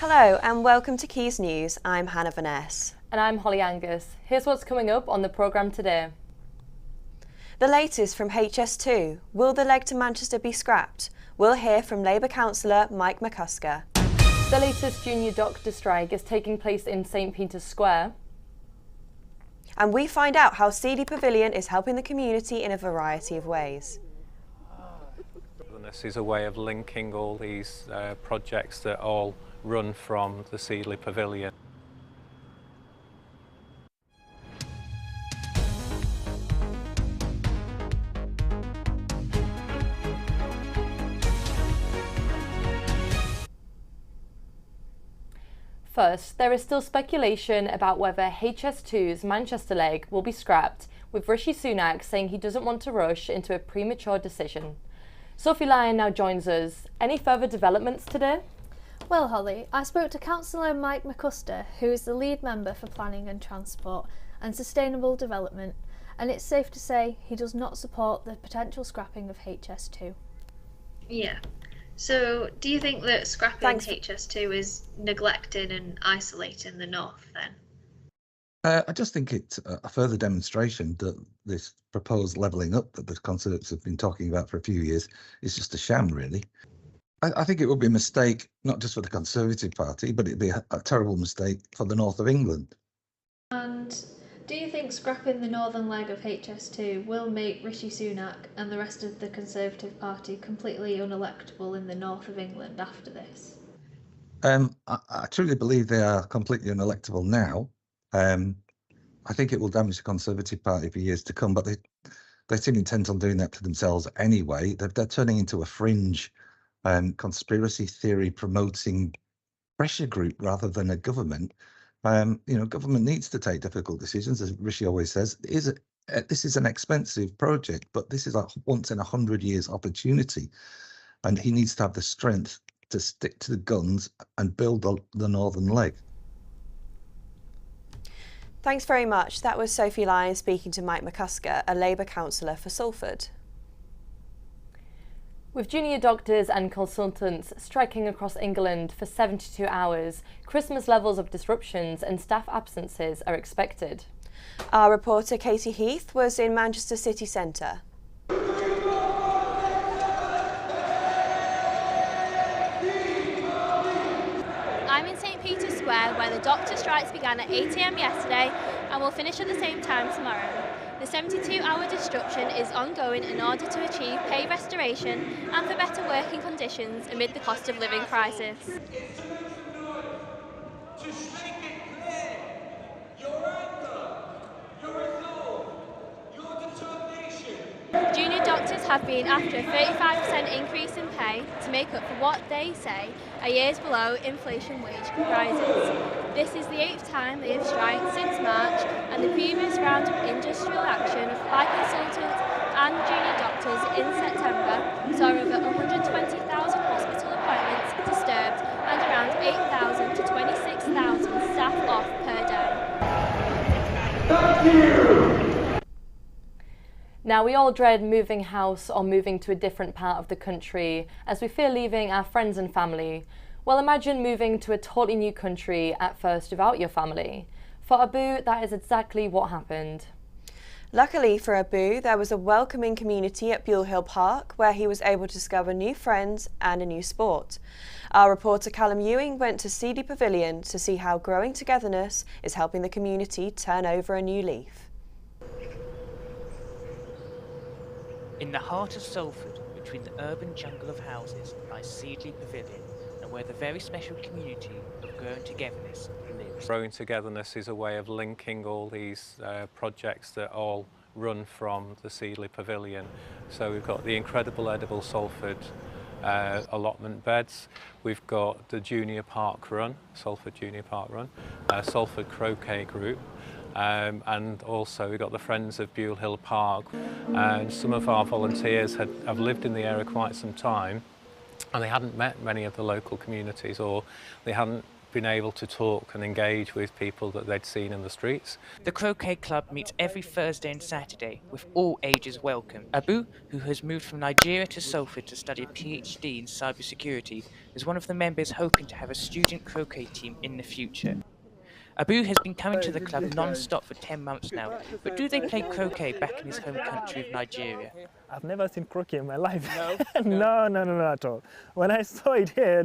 Hello and welcome to Quays News. I'm Hannah Vaness. And I'm Holly Angus. Here's what's coming up on the programme today. The latest from HS2. Will the leg to Manchester be scrapped? We'll hear from Labour councillor Mike McCusker. The latest junior doctor strike is taking place in St Peter's Square. And we find out how Seedley Pavilion is helping the community in a variety of ways. This is a way of linking all these projects that all run from the Seedley Pavilion. First, there is still speculation about whether HS2's Manchester leg will be scrapped, with Rishi Sunak saying he doesn't want to rush into a premature decision. Sophie Lyon now joins us. Any further developments today? Well, Holly, I spoke to Councillor Mike McCusker, who is the lead member for Planning and Transport and Sustainable Development, and it's safe to say he does not support the potential scrapping of HS2. Yeah. So, do you think that scrapping HS2 is neglecting and isolating the North then? I just think it's a further demonstration that this proposed levelling up that the Conservatives have been talking about for a few years is just a sham, really. I think it would be a mistake, not just for the Conservative Party, but it'd be a terrible mistake for the north of England. And do you think scrapping the northern leg of HS2 will make Rishi Sunak and the rest of the Conservative Party completely unelectable in the north of England after this? I truly believe they are completely unelectable now. I think it will damage the Conservative Party for years to come, but they seem intent on doing that to themselves anyway. They're turning into a fringe conspiracy theory promoting pressure group rather than a government. Government needs to take difficult decisions, as Rishi always says. This is an expensive project, but this is a once in 100 years opportunity, and he needs to have the strength to stick to the guns and build the northern leg. Thanks very much. That was Sophie Lyon speaking to Mike McCusker, a Labour councillor for Salford. With junior doctors and consultants striking across England for 72 hours, Christmas levels of disruptions and staff absences are expected. Our reporter Katie Heath was in Manchester city centre. I'm in St Peter's Square, where the doctor strikes began at 8 AM yesterday and will finish at the same time tomorrow. The 72-hour disruption is ongoing in order to achieve pay restoration and for better working conditions amid the cost of living crisis. Junior doctors have been after a 35% increase in pay to make up for what they say are years below inflation wage rises. This is the 8th time they have striked since March, and the previous round of industrial action by consultants and junior doctors in September saw over 120,000 hospital appointments disturbed and around 8,000 to 26,000 staff off per day. Thank you! Now, we all dread moving house or moving to a different part of the country as we fear leaving our friends and family. Well, imagine moving to a totally new country at first without your family. For Abu, that is exactly what happened. Luckily for Abu, there was a welcoming community at Buell Hill Park where he was able to discover new friends and a new sport. Our reporter Callum Ewing went to Seedley Pavilion to see how growing togetherness is helping the community turn over a new leaf. In the heart of Salford, between the urban jungle of houses, lies Seedley Pavilion, and where the very special community of Growing Togetherness lives. Growing Togetherness is a way of linking all these projects that all run from the Seedley Pavilion. So we've got the incredible edible Salford allotment beds. We've got the Junior Park Run, Salford Junior Park Run, Salford Croquet Group. And also we've got the Friends of Buell Hill Park, and some of our volunteers have lived in the area quite some time, and they hadn't met many of the local communities, or they hadn't been able to talk and engage with people that they'd seen in the streets. The Croquet Club meets every Thursday and Saturday, with all ages welcome. Abu, who has moved from Nigeria to Salford to study a PhD in cybersecurity, is one of the members hoping to have a student croquet team in the future. Abu has been coming to the club non-stop for 10 months now, but do they play croquet back in his home country of Nigeria? I've never seen croquet in my life. No? No, at all. When I saw it here,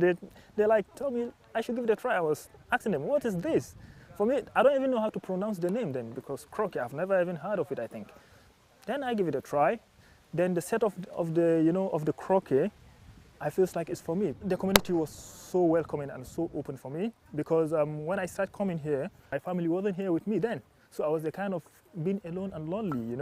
they like told me I should give it a try. I was asking them, what is this? For me, I don't even know how to pronounce the name then, because croquet, I've never even heard of it, I think. Then I give it a try. Then the set of the croquet, I feel like it's for me. The community was so welcoming and so open for me, because when I started coming here, my family wasn't here with me then. So I was the kind of being alone and lonely,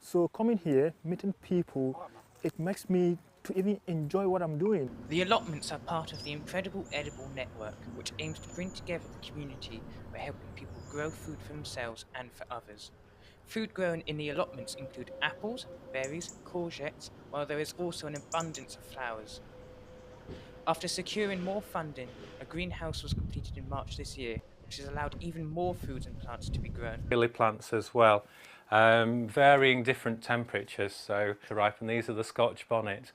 So coming here, meeting people, it makes me to even enjoy what I'm doing. The allotments are part of the incredible edible network, which aims to bring together the community by helping people grow food for themselves and for others. Food grown in the allotments include apples, berries, courgettes, while there is also an abundance of flowers. After securing more funding, a greenhouse was completed in March this year, which has allowed even more foods and plants to be grown. Lily plants as well, varying different temperatures, so to ripen. These are the Scotch bonnet,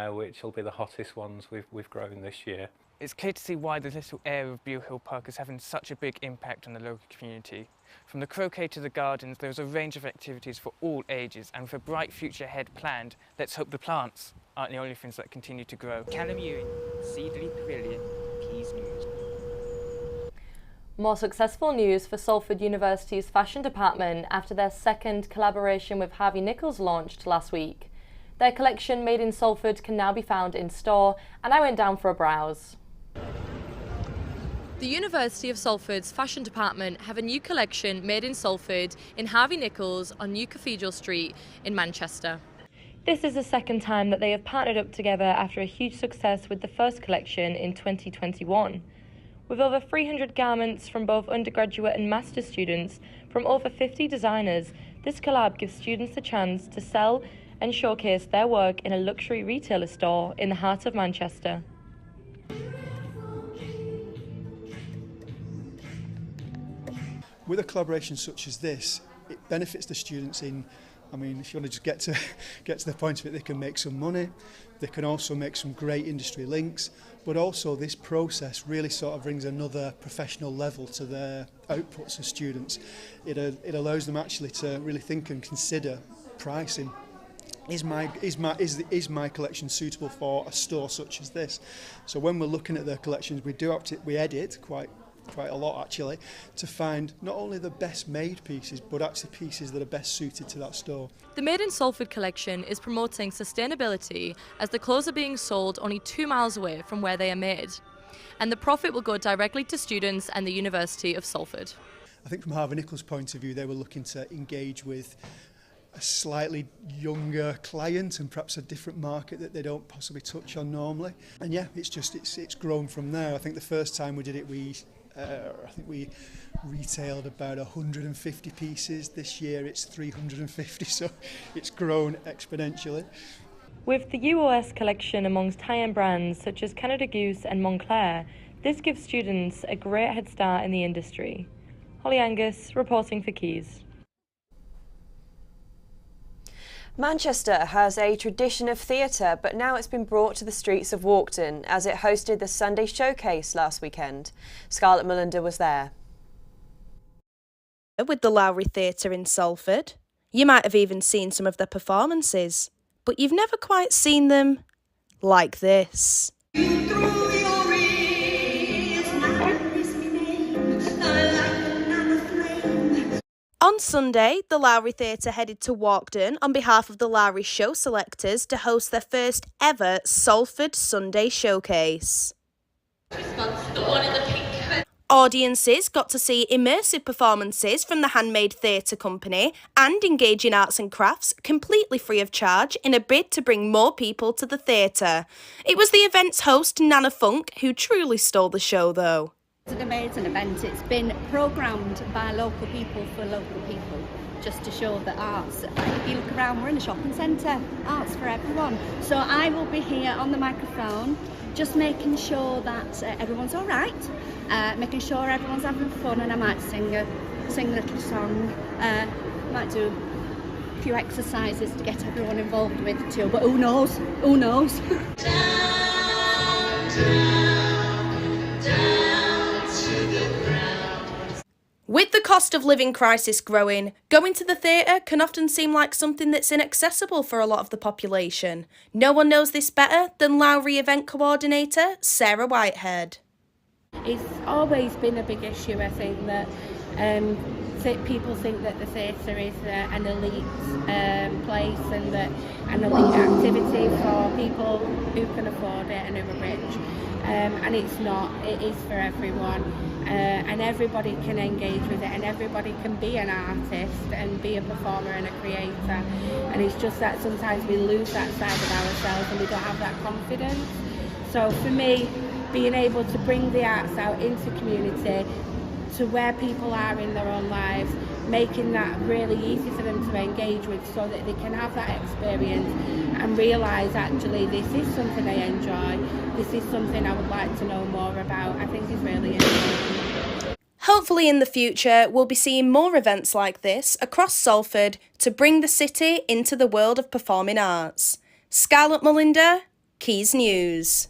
which will be the hottest ones we've grown this year. It's clear to see why this little area of Buell Hill Park is having such a big impact on the local community. From the croquet to the gardens, there's a range of activities for all ages, and with a bright future ahead planned, let's hope the plants aren't the only things that continue to grow. Callum Ewing, Seedley Pavilion, Quays News. More successful news for Salford University's fashion department after their second collaboration with Harvey Nichols launched last week. Their collection Made in Salford can now be found in store, and I went down for a browse. The University of Salford's fashion department have a new collection made in Salford in Harvey Nichols on New Cathedral Street in Manchester. This is the second time that they have partnered up together after a huge success with the first collection in 2021. With over 300 garments from both undergraduate and master's students from over 50 designers, this collab gives students the chance to sell and showcase their work in a luxury retailer store in the heart of Manchester. With a collaboration such as this, it benefits the students in, if you want to just get to the point of it, they can make some money, they can also make some great industry links, but also this process really sort of brings another professional level to their outputs as students. It allows them actually to really think and consider pricing. Is my collection suitable for a store such as this? So when we're looking at their collections, we edit quite a lot actually, to find not only the best made pieces, but actually pieces that are best suited to that store. The Made in Salford collection is promoting sustainability, as the clothes are being sold only 2 miles away from where they are made. And the profit will go directly to students and the University of Salford. I think from Harvey Nichols' point of view, they were looking to engage with a slightly younger client and perhaps a different market that they don't possibly touch on normally. And yeah, it's grown from there. I think the first time we did it, I think we retailed about 150 pieces. This year it's 350, so it's grown exponentially. With the UOS collection amongst high-end brands such as Canada Goose and Moncler, this gives students a great head start in the industry. Holly Angus, reporting for Quays. Manchester has a tradition of theatre, but now it's been brought to the streets of Walkden as it hosted the Sunday Showcase last weekend. Scarlett Mullender was there. With the Lowry Theatre in Salford, you might have even seen some of their performances, but you've never quite seen them like this. On Sunday, the Lowry Theatre headed to Walkden on behalf of the Lowry Show Selectors to host their first ever Salford Sunday Showcase. Audiences got to see immersive performances from the Handmade Theatre Company and engage in arts and crafts completely free of charge in a bid to bring more people to the theatre. It was the event's host, Nana Funk, who truly stole the show though. It's an amazing event. It's been programmed by local people for local people just to show that arts, if you look around, we're in a shopping centre, arts for everyone. So I will be here on the microphone, just making sure that everyone's all right, making sure everyone's having fun, and I might sing a little song, might do a few exercises to get everyone involved with too, but who knows, who knows. With the cost of living crisis growing, going to the theatre can often seem like something that's inaccessible for a lot of the population. No one knows this better than Lowry event coordinator Sarah Whitehead. It's always been a big issue, I think, that people think that the theatre is an elite place and that an elite activity for people who can afford it and who are rich. And it's not, it is for everyone. And everybody can engage with it, and everybody can be an artist and be a performer and a creator. And it's just that sometimes we lose that side of ourselves and we don't have that confidence. So for me, being able to bring the arts out into community, to where people are in their own lives, making that really easy for them to engage with so that they can have that experience and realise actually this is something I enjoy, this is something I would like to know more about, I think is really important. Hopefully in the future we'll be seeing more events like this across Salford to bring the city into the world of performing arts. Scarlett Mullinder, Quays News.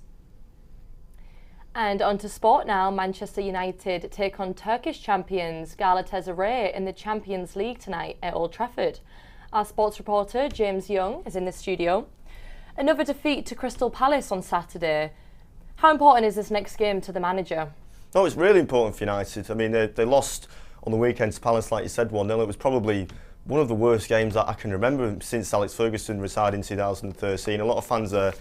And on to sport now. Manchester United take on Turkish champions Galatasaray in the Champions League tonight at Old Trafford. Our sports reporter James Young is in the studio. Another defeat to Crystal Palace on Saturday. How important is this next game to the manager? No, it's really important for United. I mean, they lost on the weekend to Palace, like you said, 1-0. It was probably one of the worst games that I can remember since Alex Ferguson retired in 2013. A lot of fans are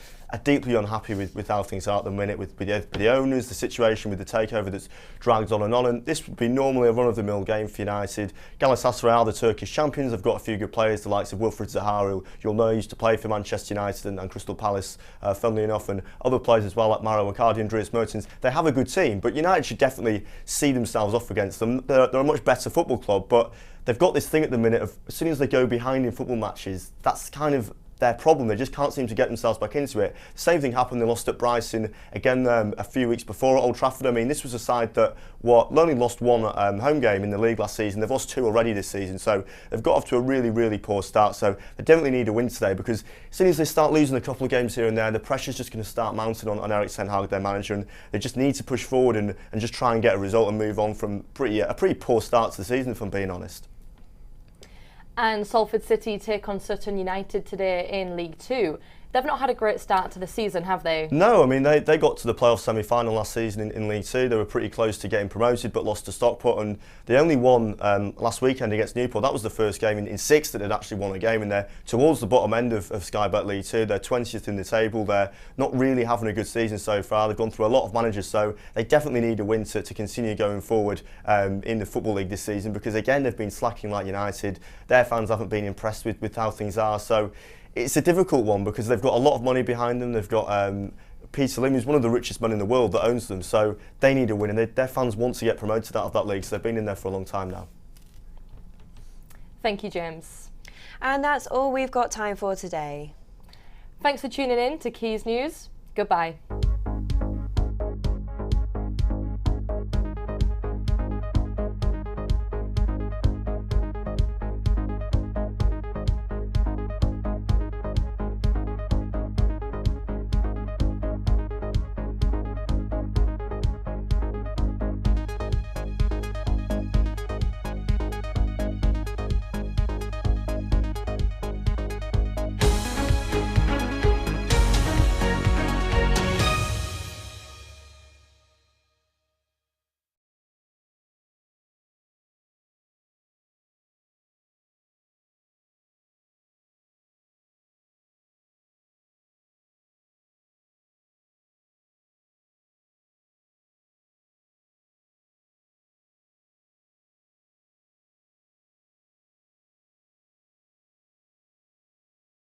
deeply unhappy with how things are at the minute, with the owners, the situation with the takeover that's dragged on, and this would be normally a run-of-the-mill game for United. Galatasaray are the Turkish champions. They've got a few good players, the likes of Wilfried Zaha, who you'll know used to play for Manchester United and Crystal Palace, funnily enough, and other players as well, like Mauro Icardi and Dries Mertens. They have a good team, but United should definitely see themselves off against them. They're a much better football club, but they've got this thing at the minute of as soon as they go behind in football matches, that's kind of their problem. They just can't seem to get themselves back into it. The same thing happened. They lost at Brighton again a few weeks before at Old Trafford. I mean, this was a side that only lost one home game in the league last season. They've lost two already this season, so they've got off to a really, really poor start. So they definitely need a win today, because as soon as they start losing a couple of games here and there, the pressure's just going to start mounting on Erik ten Hag, their manager, and they just need to push forward and just try and get a result and move on from a pretty poor start to the season, if I'm being honest. And Salford City take on Sutton United today in League Two. They've not had a great start to the season, have they? No, I mean, they got to the playoff semi-final last season in League Two. They were pretty close to getting promoted, but lost to Stockport, and they only won last weekend against Newport. That was the first game in 6 that they'd actually won a game, and they're towards the bottom end of Sky Bet League Two. They're 20th in the table. They're not really having a good season so far. They've gone through a lot of managers, so they definitely need a win to continue going forward in the Football League this season, because again, they've been slacking like United. Their fans haven't been impressed with how things are, so it's a difficult one because they've got a lot of money behind them. They've got Peter Lim, who's one of the richest men in the world, that owns them. So they need a win, and their fans want to get promoted out of that league. So they've been in there for a long time now. Thank you, James. And that's all we've got time for today. Thanks for tuning in to Quays News. Goodbye.